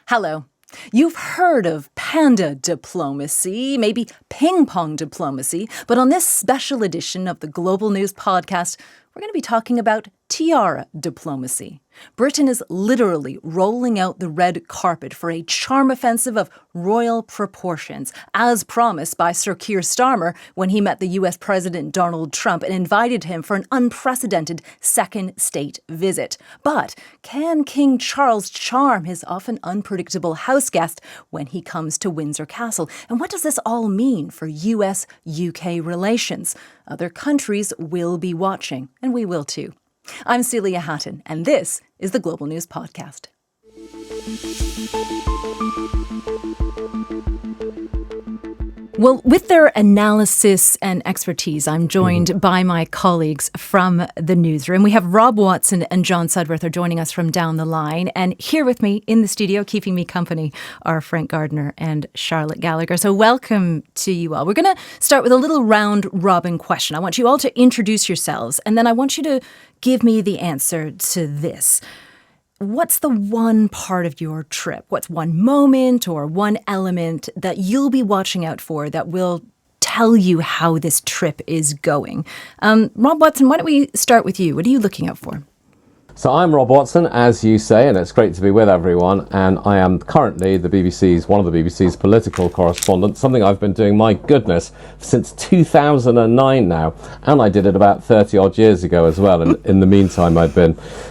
Hello. You've heard of panda diplomacy, maybe ping pong diplomacy, but on this special edition of the Global News Podcast, we're going to be talking about tiara diplomacy. Britain is literally rolling out the red carpet for a charm offensive of royal proportions, as promised by Sir Keir Starmer when he met the US President Donald Trump and invited him for an unprecedented second state visit. But can King Charles charm his often unpredictable house guest when he comes to Windsor Castle? And what does this all mean for US-UK relations? Other countries will be watching, and we will too. I'm Celia Hatton, and this is the Global News Podcast. Well, with their analysis and expertise, I'm joined by my colleagues from the newsroom. We have Rob Watson and John Sudworth are joining us from down the line. And here with me in the studio, keeping me company, are Frank Gardner and Charlotte Gallagher. So welcome to you all. We're going to start with a little round robin question. I want you all to introduce yourselves, and then I want you to give me the answer to this. What's the one part of your trip? What's one moment or one element that you'll be watching out for that will tell you how this trip is going? Rob Watson, why don't we start with you? What are you looking out for? So I'm Rob Watson, as you say, and it's great to be with everyone. And I am currently one of the BBC's political correspondents, something I've been doing, my goodness, since 2009 now. And I did it about 30 odd years ago as well. And in the meantime, I've been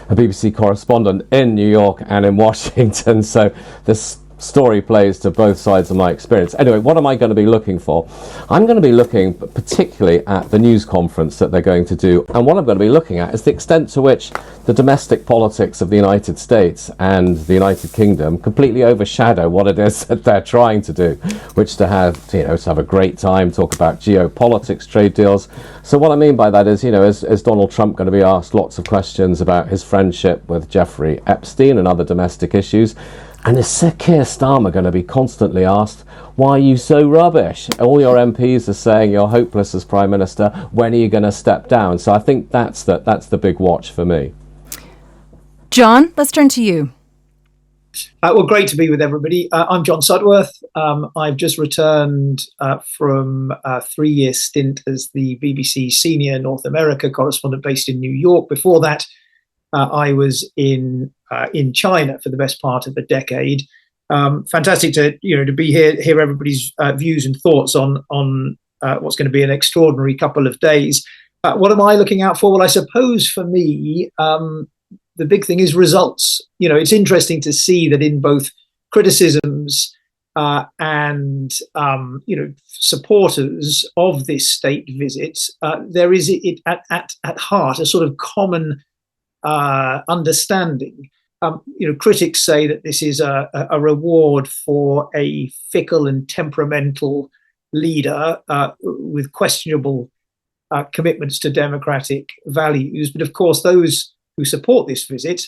a BBC correspondent in New York and in Washington. So this story plays to both sides of my experience. Anyway, what am I going to be looking for? I'm going to be looking particularly at the news conference that they're going to do. And what I'm going to be looking at is the extent to which the domestic politics of the United States and the United Kingdom completely overshadow what it is that they're trying to do, which to have a great time, talk about geopolitics, trade deals. So what I mean by that is, is Donald Trump going to be asked lots of questions about his friendship with Jeffrey Epstein and other domestic issues? And is Sir Keir Starmer going to be constantly asked, why are you so rubbish? All your MPs are saying you're hopeless as Prime Minister. When are you going to step down? So I think that's the big watch for me. John, let's turn to you. Well, great to be with everybody. I'm John Sudworth. I've just returned from a 3-year stint as the BBC senior North America correspondent based in New York. Before that, I was in China for the best part of a decade. Fantastic to be here, hear everybody's views and thoughts on what's going to be an extraordinary couple of days. What am I looking out for? Well, I suppose for me, the big thing is results. It's interesting to see that in both criticisms and supporters of this state visit, there is at heart a sort of common understanding. Critics say that this is a reward for a fickle and temperamental leader with questionable commitments to democratic values. But of course, those who support this visit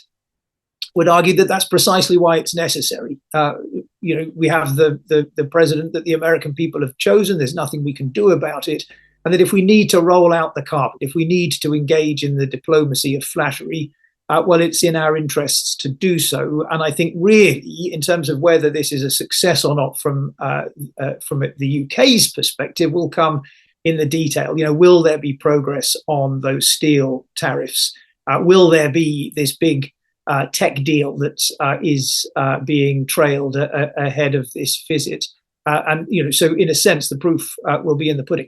would argue that that's precisely why it's necessary. We have the president that the American people have chosen. There's nothing we can do about it. And that if we need to roll out the carpet, if we need to engage in the diplomacy of flattery, well, it's in our interests to do so. And I think really, in terms of whether this is a success or not from the UK's perspective, will come in the detail. Will there be progress on those steel tariffs? Will there be this big tech deal that is being trailed ahead of this visit? So in a sense, the proof will be in the pudding.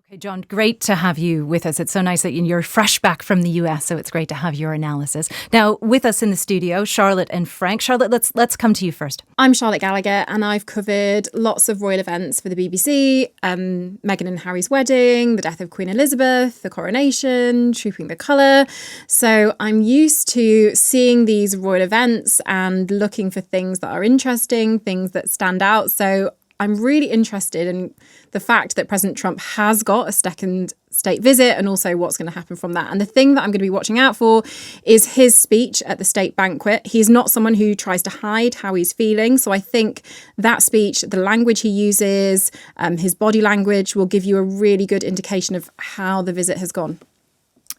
Okay, John, great to have you with us. It's so nice that you're fresh back from the US, so it's great to have your analysis. Now, with us in the studio, Charlotte and Frank. Charlotte, let's come to you first. I'm Charlotte Gallagher, and I've covered lots of royal events for the BBC, Meghan and Harry's wedding, the death of Queen Elizabeth, the coronation, Trooping the Colour. So I'm used to seeing these royal events and looking for things that are interesting, things that stand out. So I'm really interested in the fact that President Trump has got a second state visit and also what's going to happen from that. And the thing that I'm going to be watching out for is his speech at the state banquet. He's not someone who tries to hide how he's feeling. So I think that speech, the language he uses, his body language will give you a really good indication of how the visit has gone.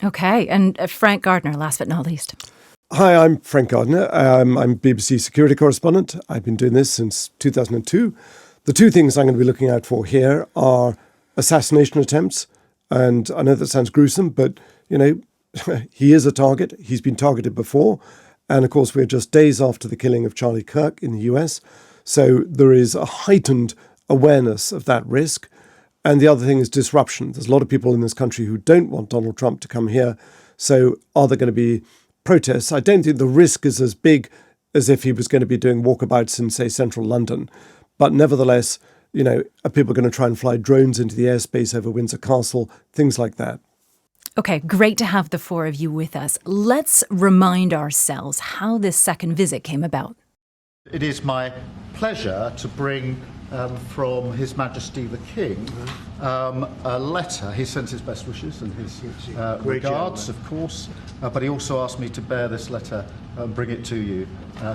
Okay. And Frank Gardner, last but not least. Hi, I'm Frank Gardner. I'm BBC security correspondent. I've been doing this since 2002. The two things I'm going to be looking out for here are assassination attempts. And I know that sounds gruesome, but, he is a target. He's been targeted before. And of course, we're just days after the killing of Charlie Kirk in the US. So there is a heightened awareness of that risk. And the other thing is disruption. There's a lot of people in this country who don't want Donald Trump to come here. So are there going to be protests? I don't think the risk is as big as if he was going to be doing walkabouts in, say, central London. But nevertheless, are people going to try and fly drones into the airspace over Windsor Castle? Things like that. Okay, great to have the four of you with us. Let's remind ourselves how this second visit came about. It is my pleasure to bring from His Majesty the King a letter. He sends his best wishes and his regards, of course, but he also asked me to bear this letter and bring it to you.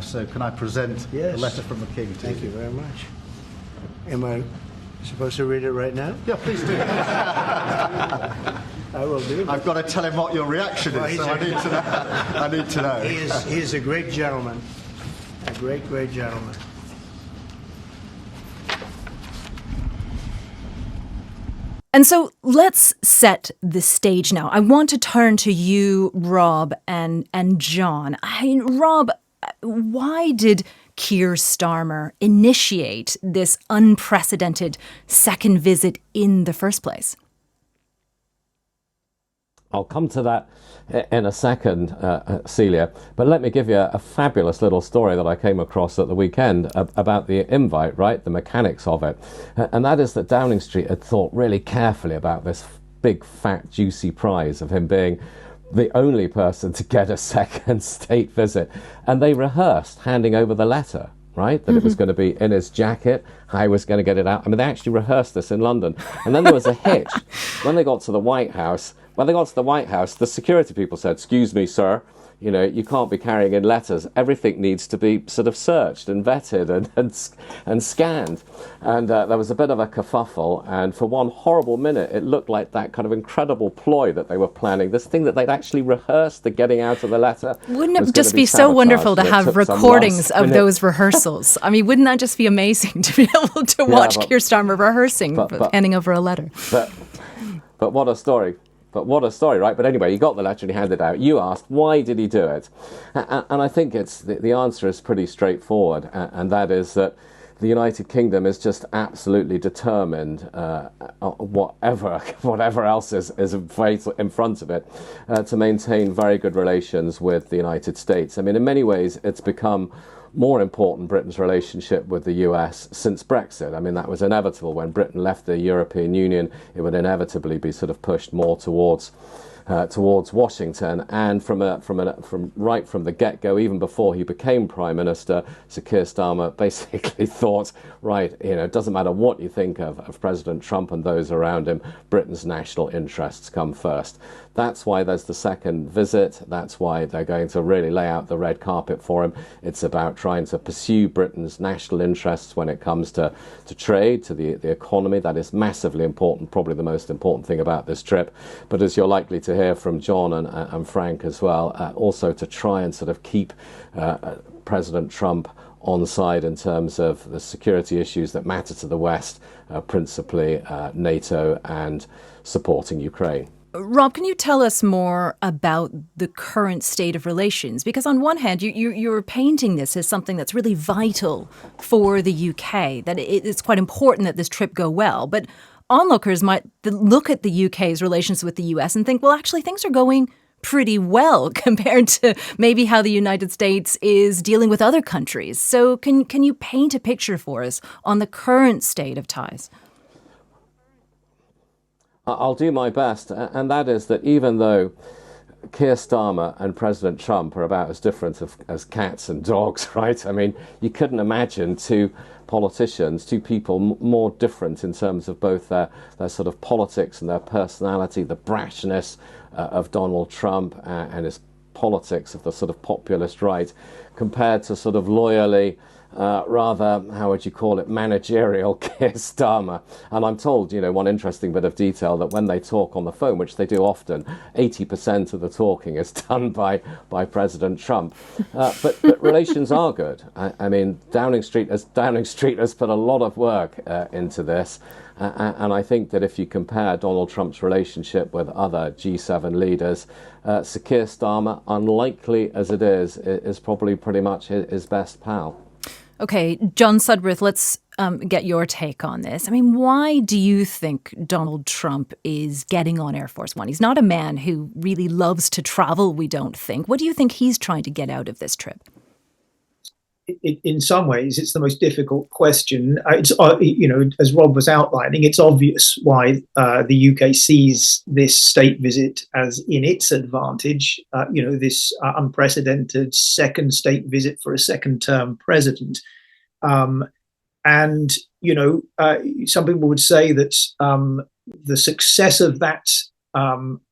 So can I present the letter from the King to you? Thank you very much. Am I supposed to read it right now? Yeah, please do. I will do. I've got to tell him what your reaction is, so I need to know. I need to know. He is a great gentleman. A great, great gentleman. And so let's set the stage now. I want to turn to you, Rob, and John. Rob, why did Keir Starmer initiate this unprecedented second visit in the first place? I'll come to that in a second, Celia, but let me give you a fabulous little story that I came across at the weekend about the invite, right, the mechanics of it. And that is that Downing Street had thought really carefully about this big, fat, juicy prize of him being the only person to get a second state visit. And they rehearsed handing over the letter, right, that it was going to be in his jacket, how he was going to get it out. I mean, they actually rehearsed this in London. And then there was a hitch. When they got to the White House, the security people said, "Excuse me, sir, you can't be carrying in letters. Everything needs to be sort of searched and vetted and scanned." And there was a bit of a kerfuffle. And for one horrible minute, it looked like that kind of incredible ploy that they were planning, this thing that they'd actually rehearsed, the getting out of the letter. Wouldn't it just be so wonderful to have recordings of those rehearsals? I mean, wouldn't that just be amazing to be able to watch Keir Starmer rehearsing, handing over a letter? But what a story. But what a story, right? But anyway, he got the letter and he handed it out. You asked, why did he do it? And I think the answer is pretty straightforward, and that is that the United Kingdom is just absolutely determined, whatever else is in front of it, to maintain very good relations with the United States. I mean, in many ways, it's become more important, Britain's relationship with the US, since Brexit. I mean, that was inevitable. When Britain left the European Union, it would inevitably be sort of pushed more towards Washington. And from right from the get-go, even before he became Prime Minister, Sir Keir Starmer basically thought, right, it doesn't matter what you think of President Trump and those around him, Britain's national interests come first. That's why there's the second visit. That's why they're going to really lay out the red carpet for him. It's about trying to pursue Britain's national interests when it comes to trade, to the economy. That is massively important, probably the most important thing about this trip. But as you're likely to hear from John and Frank as well, also to try and sort of keep President Trump on side in terms of the security issues that matter to the West, principally NATO and supporting Ukraine. Rob, can you tell us more about the current state of relations? Because on one hand, you're painting this as something that's really vital for the UK, that it's quite important that this trip go well. But onlookers might look at the UK's relations with the US and think, well, actually, things are going pretty well compared to maybe how the United States is dealing with other countries. So can you paint a picture for us on the current state of ties? I'll do my best, and that is that even though Keir Starmer and President Trump are about as different as cats and dogs, right? I mean, you couldn't imagine two politicians, two people more different in terms of both their sort of politics and their personality, the brashness of Donald Trump and his politics of the sort of populist right, compared to sort of loyally, rather, how would you call it, managerial Keir Starmer. And I'm told, one interesting bit of detail that when they talk on the phone, which they do often, 80% of the talking is done by President Trump. But relations are good. I mean, Downing Street has put a lot of work into this. And I think that if you compare Donald Trump's relationship with other G7 leaders, Sir Keir Starmer, unlikely as it is probably pretty much his best pal. Okay, John Sudworth, let's get your take on this. I mean, why do you think Donald Trump is getting on Air Force One? He's not a man who really loves to travel, we don't think. What do you think he's trying to get out of this trip? In some ways, it's the most difficult question. It's as Rob was outlining, it's obvious why the UK sees this state visit as in its advantage. This unprecedented second state visit for a second-term president, some people would say that the success of that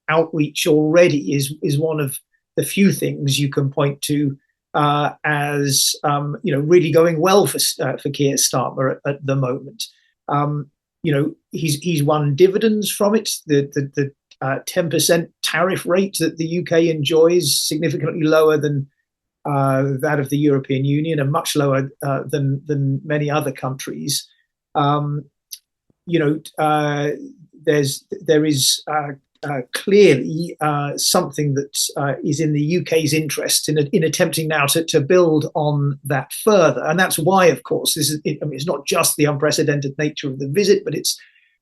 outreach already is one of the few things you can point to as really going well for Keir Starmer at the moment. He's won dividends from it. The 10% tariff rate that the UK enjoys, significantly lower than that of the European Union, and much lower than many other countries. There is clearly something that is in the UK's interest in attempting now to build on that further. And that's why, of course, it's not just the unprecedented nature of the visit, but it's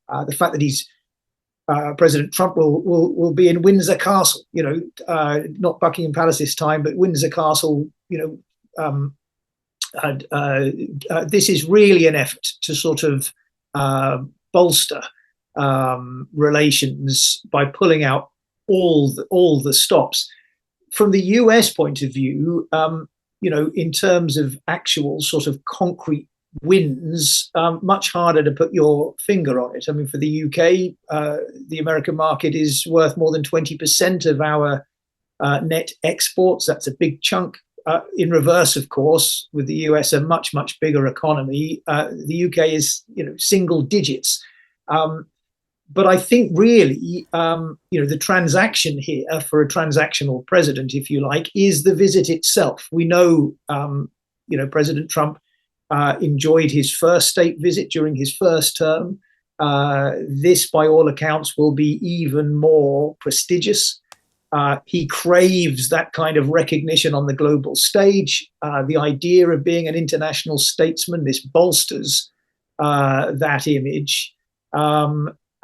the fact that President Trump will be in Windsor Castle, not Buckingham Palace this time, but Windsor Castle. This is really an effort to sort of bolster relations by pulling out all the stops. From the US point of view, in terms of actual sort of concrete wins, much harder to put your finger on it. I mean, for the UK, the American market is worth more than 20% of our net exports. That's a big chunk. In reverse, of course, with the US, a much, much bigger economy, the UK is, single digits. But I think really, the transaction here for a transactional president, if you like, is the visit itself. We know, President Trump enjoyed his first state visit during his first term. This, by all accounts, will be even more prestigious. He craves that kind of recognition on the global stage. The idea of being an international statesman, this bolsters that image.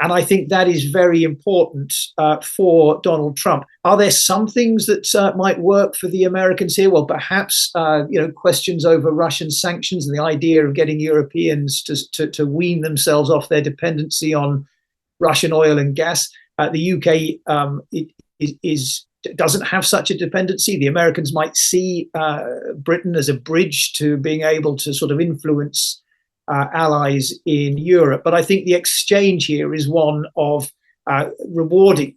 And I think that is very important for Donald Trump. Are there some things that might work for the Americans here? Well, perhaps questions over Russian sanctions and the idea of getting Europeans to wean themselves off their dependency on Russian oil and gas. The UK doesn't have such a dependency. The Americans might see Britain as a bridge to being able to sort of influence allies in Europe. But I think the exchange here is one of rewarding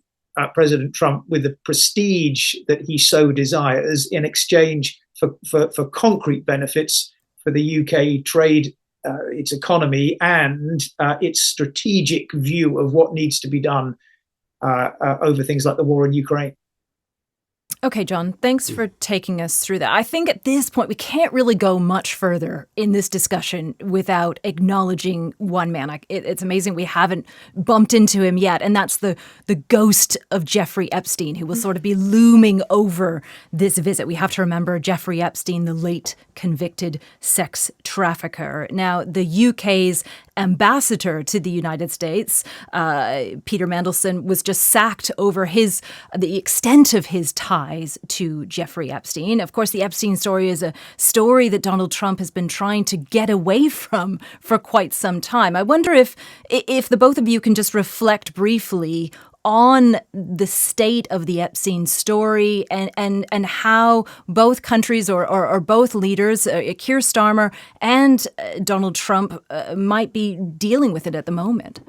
President Trump with the prestige that he so desires in exchange for concrete benefits for the UK trade, its economy, and its strategic view of what needs to be done over things like the war in Ukraine. Okay, John, thanks for taking us through that. I think at this point, we can't really go much further in this discussion without acknowledging one man. It's amazing we haven't bumped into him yet, and that's the ghost of Jeffrey Epstein, who will sort of be looming over this visit. We have to remember Jeffrey Epstein, the late convicted sex trafficker. Now, the UK's ambassador to the United States, Peter Mandelson, was just sacked over the extent of his ties to Jeffrey Epstein. Of course, the Epstein story is a story that Donald Trump has been trying to get away from for quite some time. I wonder if the both of you can just reflect briefly on the state of the Epstein story and how both countries or both leaders, Keir Starmer and Donald Trump, might be dealing with it at the moment.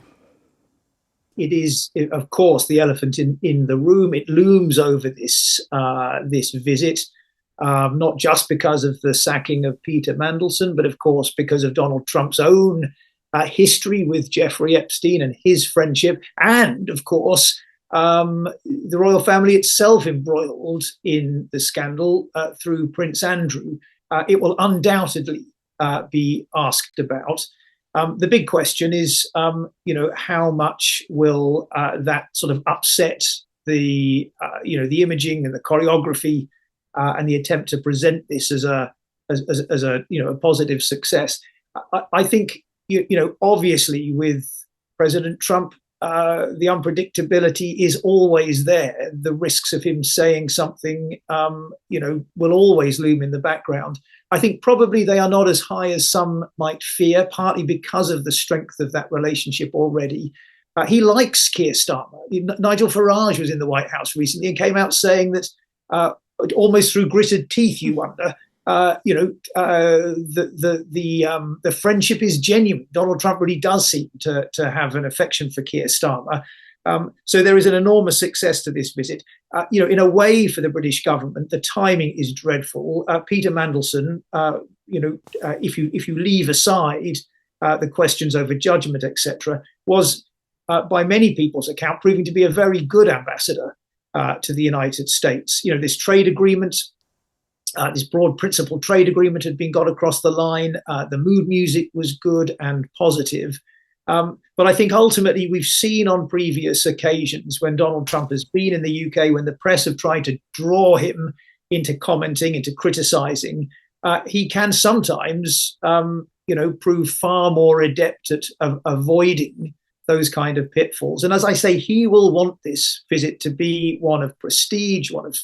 It is, of course, the elephant in the room. It looms over this visit. not just because of the sacking of Peter Mandelson, but of course because of Donald Trump's own history with Jeffrey Epstein and his friendship, and of course the royal family itself embroiled in the scandal through Prince Andrew. It will undoubtedly be asked about. The big question is, how much will that sort of upset the imaging and the choreography and the attempt to present this as a positive success. I think obviously with President Trump, the unpredictability is always there. The risks of him saying something, will always loom in the background. I think probably they are not as high as some might fear, partly because of the strength of that relationship already. He likes Keir Starmer. Nigel Farage was in the White House recently and came out saying that almost through gritted teeth, you wonder, the friendship is genuine. Donald Trump really does seem to have an affection for Keir Starmer. So there is an enormous success to this visit. In a way, for the British government, the timing is dreadful. Peter Mandelson, if you leave aside the questions over judgment, etc., was by many people's account proving to be a very good ambassador to the United States. This trade agreement. This broad principle trade agreement had been got across the line. The mood music was good and positive. But I think ultimately we've seen on previous occasions when Donald Trump has been in the UK, when the press have tried to draw him into commenting, into criticising, he can sometimes, prove far more adept at avoiding those kind of pitfalls. And as I say, he will want this visit to be one of prestige, one of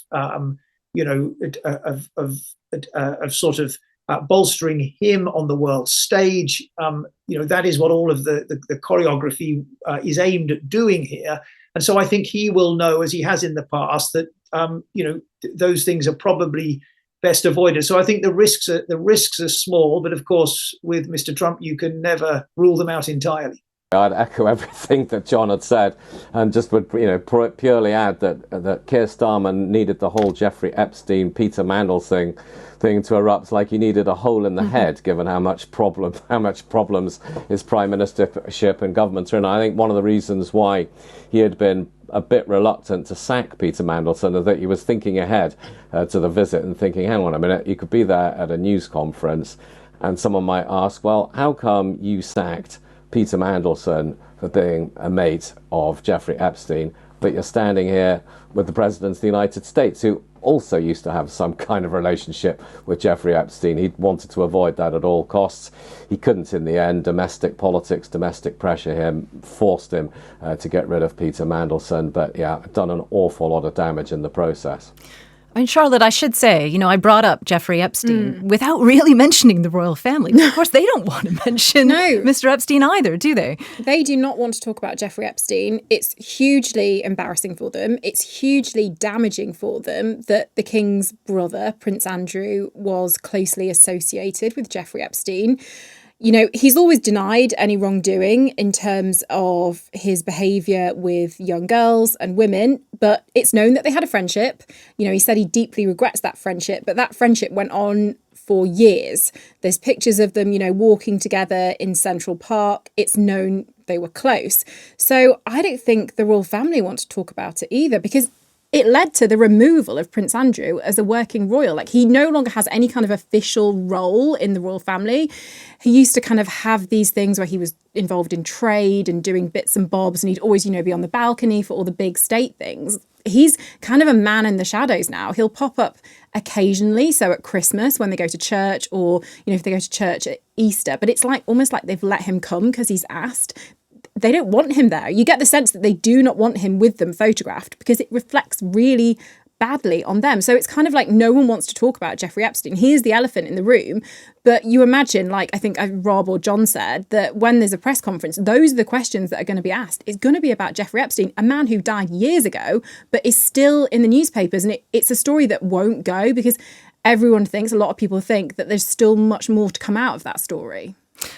sort of bolstering him on the world stage. That is what all of the choreography is aimed at doing here. And so I think he will know, as he has in the past, that those things are probably best avoided. So I think the risks are small, but of course with Mr. Trump you can never rule them out entirely. I'd echo everything that John had said, and just would purely add that Keir Starmer needed the whole Jeffrey Epstein, Peter Mandelson thing to erupt like he needed a hole in the head, given how much problems his prime ministership and government are in. I think one of the reasons why he had been a bit reluctant to sack Peter Mandelson is that he was thinking ahead to the visit and thinking, hang on a minute, you could be there at a news conference and someone might ask, well, how come you sacked Peter Mandelson for being a mate of Jeffrey Epstein, but you're standing here with the President of the United States, who also used to have some kind of relationship with Jeffrey Epstein. He wanted to avoid that at all costs. He couldn't in the end. Domestic politics, domestic pressure forced him to get rid of Peter Mandelson, but done an awful lot of damage in the process. I mean, Charlotte, I should say, I brought up Jeffrey Epstein without really mentioning the royal family. Of course, they don't want to mention Mr. Epstein either, do they? They do not want to talk about Jeffrey Epstein. It's hugely embarrassing for them. It's hugely damaging for them that the King's brother, Prince Andrew, was closely associated with Jeffrey Epstein. He's always denied any wrongdoing in terms of his behaviour with young girls and women, but it's known that they had a friendship. He said he deeply regrets that friendship, but that friendship went on for years. There's pictures of them, walking together in Central Park. It's known they were close. So I don't think the royal family want to talk about it either, because it led to the removal of Prince Andrew as a working royal. Like, he no longer has any kind of official role in the royal family. He used to kind of have these things where he was involved in trade and doing bits and bobs, and he'd always, be on the balcony for all the big state things. He's kind of a man in the shadows now. He'll pop up occasionally, so at Christmas when they go to church, or, if they go to church at Easter, but it's almost like they've let him come because he's asked. They don't want him there. You get the sense that they do not want him with them photographed because it reflects really badly on them. So it's kind of like no one wants to talk about Jeffrey Epstein. He is the elephant in the room. But you imagine, I think Rob or John said, that when there's a press conference, those are the questions that are going to be asked. It's going to be about Jeffrey Epstein, a man who died years ago, but is still in the newspapers. And it's a story that won't go because a lot of people think that there's still much more to come out of that story.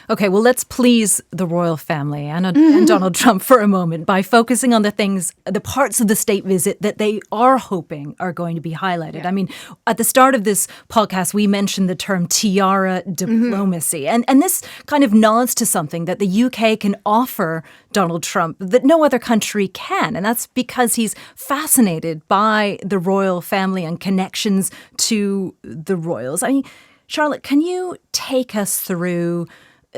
Okay, well, let's please the royal family and Donald Trump for a moment by focusing on the parts of the state visit that they are hoping are going to be highlighted. Yeah. I mean, at the start of this podcast, we mentioned the term tiara diplomacy. And this kind of nods to something that the UK can offer Donald Trump that no other country can. And that's because he's fascinated by the royal family and connections to the royals. I mean, Charlotte, can you take us through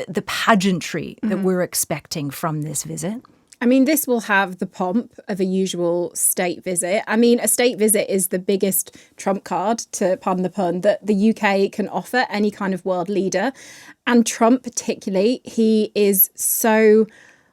the pageantry that we're expecting from this visit? I mean, this will have the pomp of a usual state visit. I mean, a state visit is the biggest trump card, to pardon the pun, that the UK can offer any kind of world leader. And Trump particularly, he is so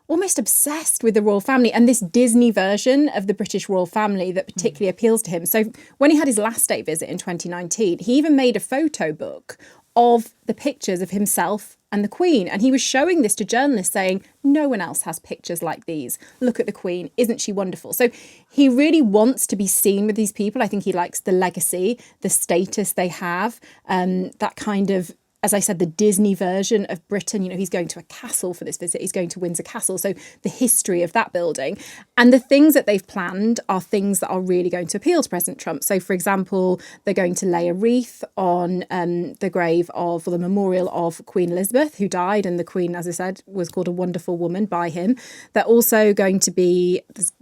almost obsessed with the royal family and this Disney version of the British royal family that particularly appeals to him. So when he had his last state visit in 2019, he even made a photo book of the pictures of himself and the Queen. And he was showing this to journalists saying, no one else has pictures like these. Look at the Queen. Isn't she wonderful? So he really wants to be seen with these people. I think he likes the legacy, the status they have, that kind of, as I said, the Disney version of Britain. You know, he's going to a castle for this visit. He's going to Windsor Castle. So the history of that building. And the things that they've planned are things that are really going to appeal to President Trump. So, for example, they're going to lay a wreath on the grave of, or the memorial of Queen Elizabeth, who died. And the Queen, as I said, was called a wonderful woman by him. They're also going to be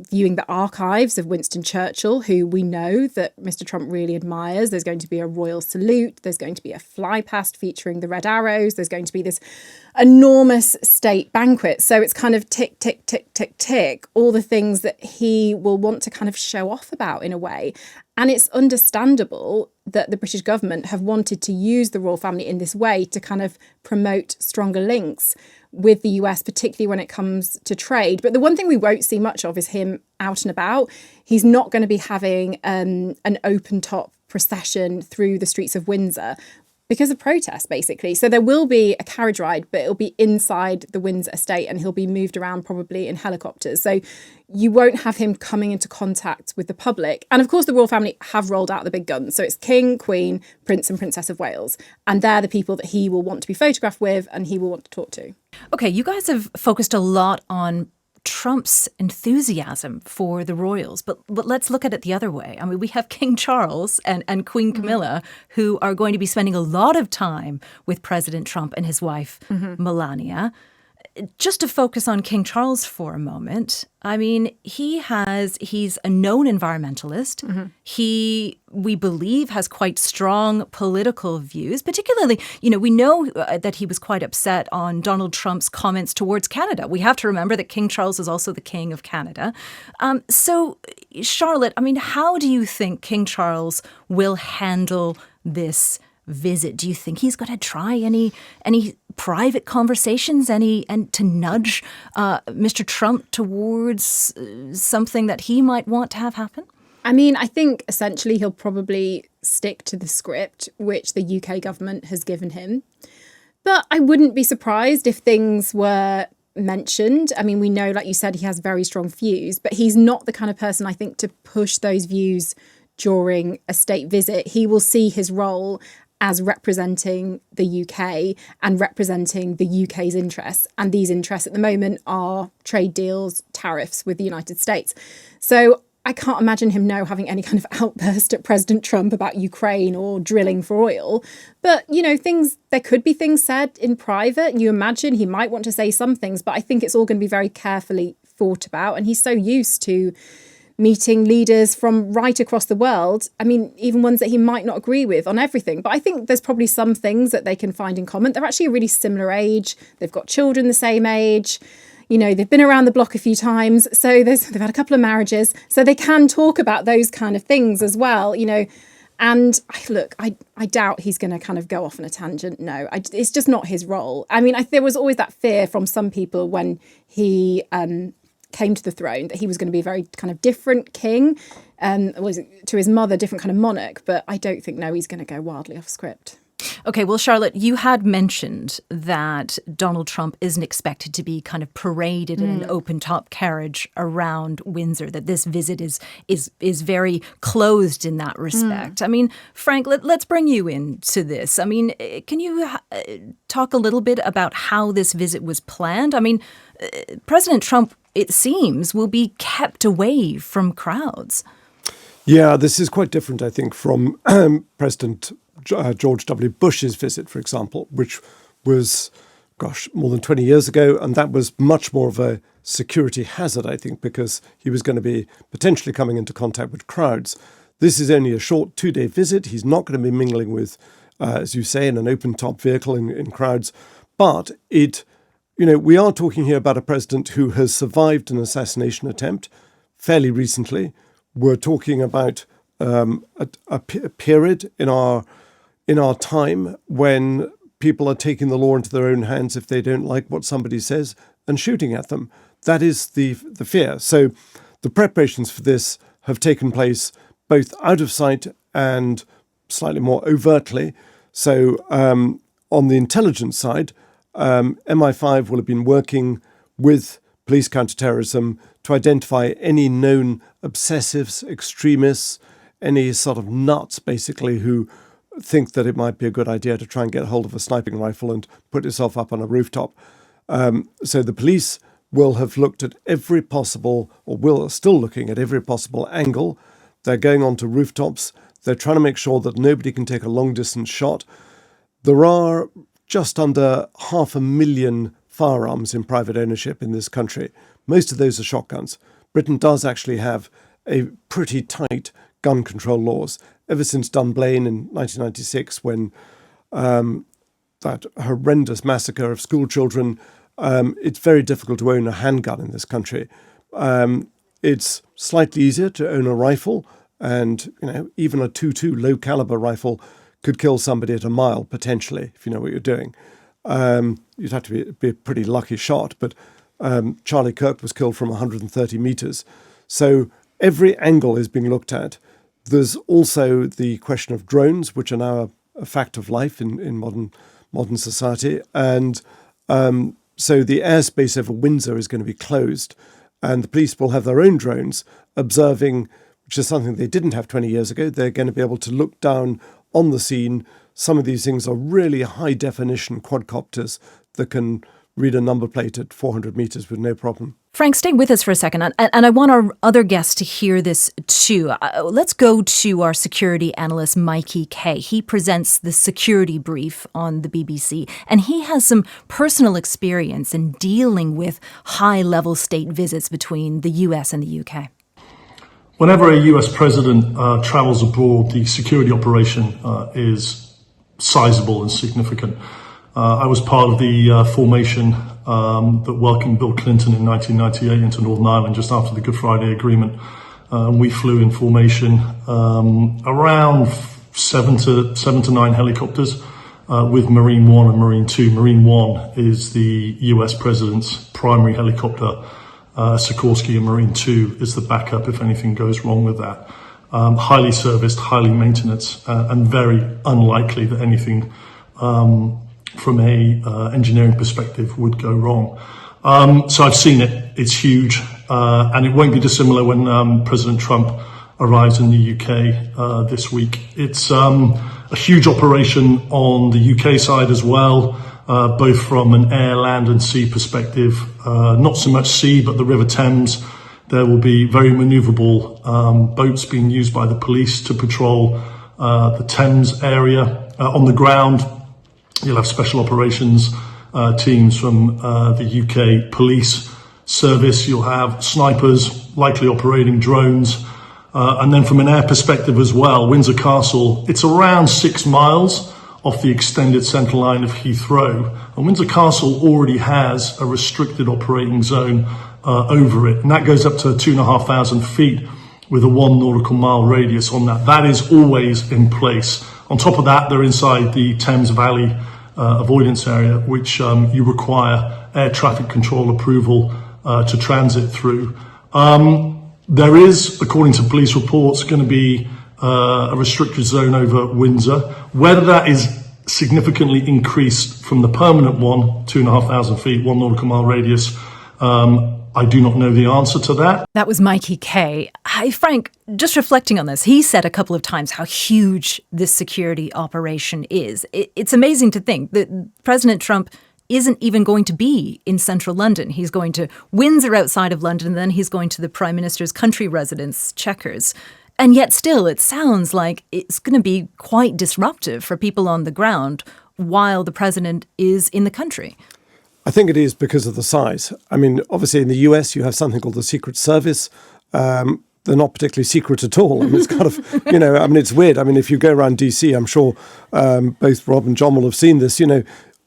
viewing the archives of Winston Churchill, who we know that Mr. Trump really admires. There's going to be a royal salute. There's going to be a fly past featuring the Red Arrows. There's going to be this enormous state banquet. So it's kind of tick, tick, tick, tick, tick, all the things that he will want to kind of show off about in a way. And it's understandable that the British government have wanted to use the royal family in this way to kind of promote stronger links with the US, particularly when it comes to trade. But the one thing we won't see much of is him out and about. He's not going to be having an open top procession through the streets of Windsor because of protests, basically. So there will be a carriage ride, but it'll be inside the Windsor estate and he'll be moved around probably in helicopters. So you won't have him coming into contact with the public. And of course, the royal family have rolled out the big guns. So it's King, Queen, Prince and Princess of Wales. And they're the people that he will want to be photographed with and he will want to talk to. Okay, you guys have focused a lot on Trump's enthusiasm for the royals. But let's look at it the other way. I mean, we have King Charles and Queen Camilla, who are going to be spending a lot of time with President Trump and his wife, Melania. Just to focus on King Charles for a moment, I mean, he's a known environmentalist. He, we believe, has quite strong political views, particularly, you know, we know that he was quite upset on Donald Trump's comments towards Canada. We have to remember that King Charles is also the King of Canada. So, Charlotte, I mean, how do you think King Charles will handle this visit? Do you think he's going to try any private conversations, and to nudge Mr. Trump towards something that he might want to have happen? I mean, I think essentially he'll probably stick to the script which the UK government has given him. But I wouldn't be surprised if things were mentioned. I mean, we know, like you said, he has very strong views, but he's not the kind of person, I think, to push those views during a state visit. He will see his role as representing the UK and representing the UK's interests. And these interests at the moment are trade deals, tariffs with the United States. So I can't imagine him now having any kind of outburst at President Trump about Ukraine or drilling for oil. But, you know, there could be things said in private. You imagine he might want to say some things, but I think it's all going to be very carefully thought about. And he's so used to meeting leaders from right across the world. I mean, even ones that he might not agree with on everything. But I think there's probably some things that they can find in common. They're actually a really similar age. They've got children the same age. You know, they've been around the block a few times. So they've had a couple of marriages. So they can talk about those kind of things as well, you know. And look, I doubt he's going to kind of go off on a tangent. No, it's just not his role. I mean, there was always that fear from some people when he came to the throne that he was going to be a very kind of different king, to his mother, different kind of monarch. But I don't think, no, he's going to go wildly off script. Okay, well, Charlotte, you had mentioned that Donald Trump isn't expected to be kind of paraded in an open-top carriage around Windsor, that this visit is very closed in that respect. I mean, Frank, let's bring you into this. I mean, can you talk a little bit about how this visit was planned? I mean, President Trump, it seems, will be kept away from crowds. Yeah, this is quite different, I think, from President George W. Bush's visit, for example, which was, more than 20 years ago. And that was much more of a security hazard, I think, because he was going to be potentially coming into contact with crowds. This is only a short 2-day visit. He's not going to be mingling with, as you say, in an open-top vehicle in crowds. But we are talking here about a president who has survived an assassination attempt fairly recently. We're talking about a period in our time when people are taking the law into their own hands if they don't like what somebody says and shooting at them. That is the fear. So the preparations for this have taken place both out of sight and slightly more overtly. So on the intelligence side, MI5 will have been working with police counterterrorism to identify any known obsessives, extremists, any sort of nuts, basically, who think that it might be a good idea to try and get hold of a sniping rifle and put yourself up on a rooftop. So the police will have looked at every possible, or still looking at every possible angle. They're going onto rooftops. They're trying to make sure that nobody can take a long-distance shot. There are just under 500,000 firearms in private ownership in this country. Most of those are shotguns. Britain does actually have a pretty tight gun control laws. Ever since Dunblane in 1996, when that horrendous massacre of school children, it's very difficult to own a handgun in this country. It's slightly easier to own a rifle, and even a .22 low caliber rifle could kill somebody at a mile potentially if you know what you're doing. You'd have to be a pretty lucky shot, but Charlie Kirk was killed from 130 meters. So every angle is being looked at. There's also the question of drones, which are now a fact of life in modern society. And so the airspace over Windsor is going to be closed, and the police will have their own drones observing, which is something they didn't have 20 years ago. They're going to be able to look down on the scene. Some of these things are really high-definition quadcopters that can read a number plate at 400 meters with no problem. Frank, stay with us for a second, and I want our other guests to hear this too. Let's go to our security analyst, Mikey Kay. He presents the security brief on the BBC, and he has some personal experience in dealing with high-level state visits between the US and the UK. Whenever a US president travels abroad, the security operation is sizable and significant. I was part of the formation that welcomed Bill Clinton in 1998 into Northern Ireland just after the Good Friday Agreement. We flew in formation around seven to nine helicopters with Marine 1 and Marine 2. Marine 1 is the US president's primary helicopter. Sikorsky and Marine 2 is the backup if anything goes wrong with that. Highly serviced, highly maintenance, and very unlikely that anything from a engineering perspective would go wrong. So I've seen it. It's huge, and it won't be dissimilar when President Trump arrives in the UK this week. It's a huge operation on the UK side as well, both from an air, land and sea perspective. Not so much sea, but the River Thames. There will be very manoeuvrable boats being used by the police to patrol the Thames area. On the ground, you'll have special operations teams from the UK police service. You'll have snipers, likely operating drones. And then from an air perspective as well, Windsor Castle, it's around 6 miles off the extended centre line of Heathrow. And Windsor Castle already has a restricted operating zone over it. And that goes up to 2,500 feet with a 1 nautical mile radius on that. That is always in place. On top of that, they're inside the Thames Valley avoidance area, which you require air traffic control approval to transit through. There is, according to police reports, going to be a restricted zone over Windsor. Whether that is significantly increased from the permanent one, 2,500 feet, 1 nautical mile radius. I do not know the answer to that. That was Mikey Kay. Hi, Frank, just reflecting on this, he said a couple of times how huge this security operation is. It's amazing to think that President Trump isn't even going to be in central London. He's going to Windsor outside of London, and then he's going to the Prime Minister's country residence, Chequers. And yet still, it sounds like it's going to be quite disruptive for people on the ground while the president is in the country. I think it is because of the size. I mean, obviously in the US, you have something called the Secret Service. They're not particularly secret at all. I mean, it's kind of, it's weird. I mean, if you go around DC, I'm sure both Rob and John will have seen this,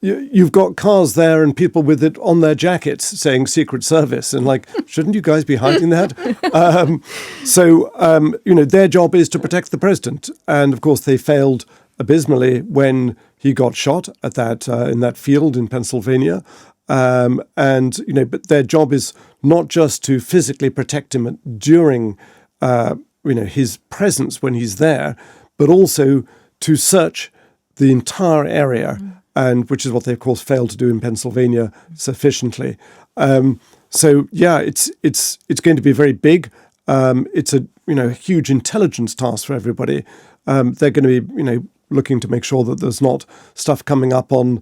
you've got cars there and people with it on their jackets saying Secret Service. And shouldn't you guys be hiding that? Their job is to protect the president. And of course, they failed abysmally when he got shot at that in that field in Pennsylvania. But their job is not just to physically protect him during, his presence when he's there, but also to search the entire area, and which is what they, of course, failed to do in Pennsylvania sufficiently. It's going to be very big. It's a huge intelligence task for everybody. They're going to be looking to make sure that there's not stuff coming up on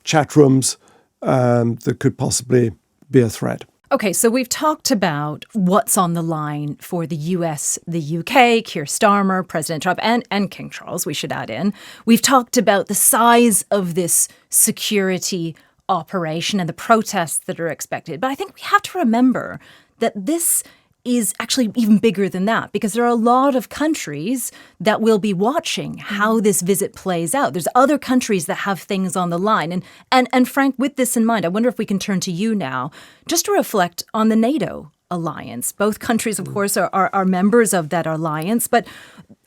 chat rooms that could possibly be a threat. Okay, so we've talked about what's on the line for the US, the UK, Keir Starmer, President Trump, and King Charles, we should add in. We've talked about the size of this security operation and the protests that are expected. But I think we have to remember that this is actually even bigger than that, because there are a lot of countries that will be watching how this visit plays out. There's other countries that have things on the line. And Frank, with this in mind, I wonder if we can turn to you now just to reflect on the NATO alliance. Both countries, of course, are members of that alliance, but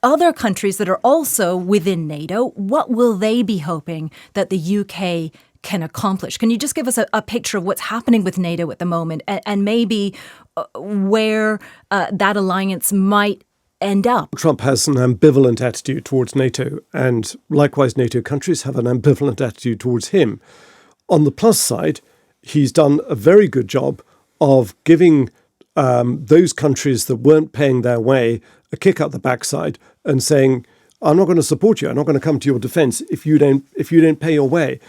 other countries that are also within NATO, what will they be hoping that the UK can accomplish? Can you just give us a picture of what's happening with NATO at the moment and maybe where that alliance might end up? Trump has an ambivalent attitude towards NATO, and likewise NATO countries have an ambivalent attitude towards him. On the plus side, he's done a very good job of giving those countries that weren't paying their way a kick up the backside and saying, I'm not going to support you. I'm not going to come to your defense if you don't pay your way.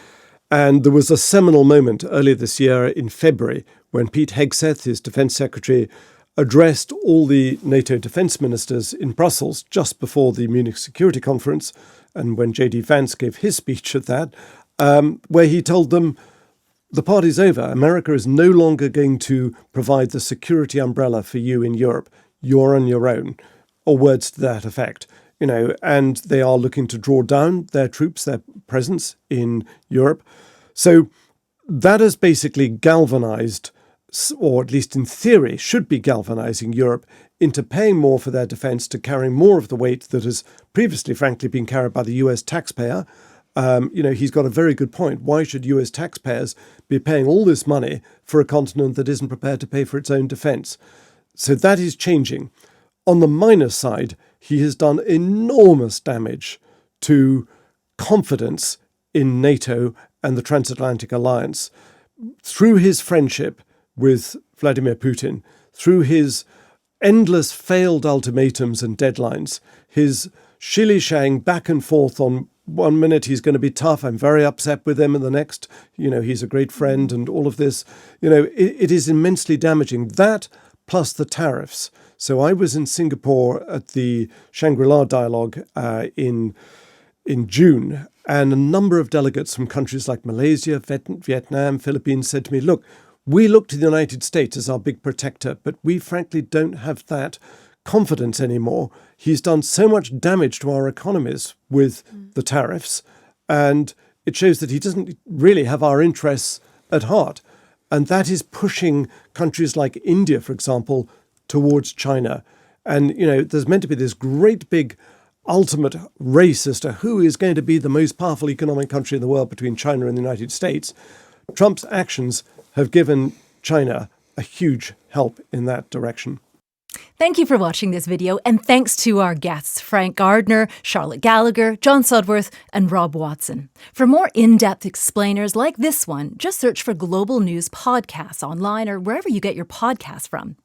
And there was a seminal moment earlier this year in February when Pete Hegseth, his defense secretary, addressed all the NATO defense ministers in Brussels just before the Munich Security Conference, and when J.D. Vance gave his speech at that, where he told them, the party's over. America is no longer going to provide the security umbrella for you in Europe. You're on your own, or words to that effect. And they are looking to draw down their troops, their presence in Europe. So that has basically galvanized, or at least in theory, should be galvanizing Europe into paying more for their defense, to carrying more of the weight that has previously, frankly, been carried by the US taxpayer. He's got a very good point. Why should US taxpayers be paying all this money for a continent that isn't prepared to pay for its own defense? So that is changing. On the minus side, he has done enormous damage to confidence in NATO and the transatlantic alliance through his friendship with Vladimir Putin, through his endless failed ultimatums and deadlines, his shilly-shang back and forth on 1 minute he's going to be tough, I'm very upset with him, and the next, he's a great friend, and all of this, it is immensely damaging. That plus the tariffs. So I was in Singapore at the Shangri-La Dialogue in June, and a number of delegates from countries like Malaysia, Vietnam, Philippines said to me, look, we look to the United States as our big protector, but we frankly don't have that confidence anymore. He's done so much damage to our economies with the tariffs, and it shows that he doesn't really have our interests at heart. And that is pushing countries like India, for example, towards China. And, there's meant to be this great big ultimate race as to who is going to be the most powerful economic country in the world between China and the United States. Trump's actions have given China a huge help in that direction. Thank you for watching this video, and thanks to our guests, Frank Gardner, Charlotte Gallagher, John Sudworth, and Rob Watson. For more in-depth explainers like this one, just search for Global News Podcasts online or wherever you get your podcasts from.